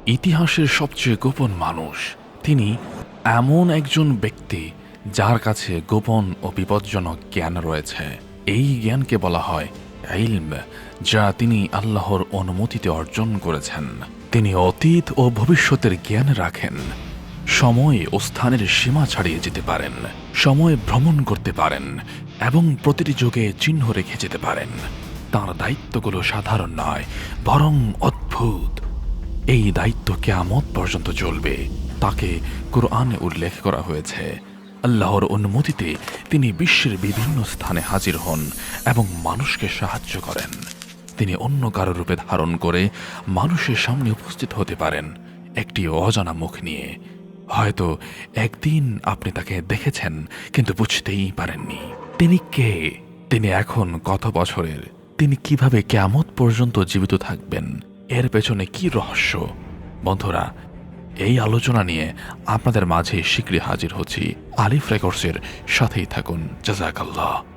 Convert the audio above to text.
ইতিহাসের সবচেয়ে গোপন মানুষ। তিনি এমন একজন ব্যক্তি যার কাছে গোপন ও বিপজ্জনক জ্ঞান রয়েছে। এই জ্ঞানকে বলা হয় ইলম, যা তিনি আল্লাহর অনুমতিতে অর্জন করেছেন। তিনি অতীত ও ভবিষ্যতের জ্ঞান রাখেন। সময় ও স্থানের সীমা ছাড়িয়ে যেতে পারেন, সময় ভ্রমণ করতে পারেন এবং প্রতিটি যুগে চিহ্ন রেখে যেতে পারেন। তাঁর দায়িত্বগুলো সাধারণ নয়, বরং অদ্ভুত। এই দায়িত্ব কিয়ামত পর্যন্ত চলবে। তাকে কুরআনে উল্লেখ করা হয়েছে। আল্লাহর অনুমতিতে তিনি বিশ্বের বিভিন্ন স্থানে হাজির হন এবং মানুষকে সাহায্য করেন। তিনি অন্য কারো রূপে ধারণ করে মানুষের সামনে উপস্থিত হতে পারেন একটি অজানা মুখ নিয়ে। হয়তো একদিন আপনি তাকে দেখেছেন কিন্তু বুঝতেই পারেননি তিনি কে, তিনি এখন কত বছরের, তিনি কিভাবে কিয়ামত পর্যন্ত জীবিত থাকবেন, এর পেছনে কি রহস্য। বন্ধুরা, এই আলোচনা নিয়ে আপনাদের মাঝে শীঘ্রই হাজির হচ্ছি। আলিফ রেকর্ডসের সাথেই থাকুন। জাযাকাল্লাহ।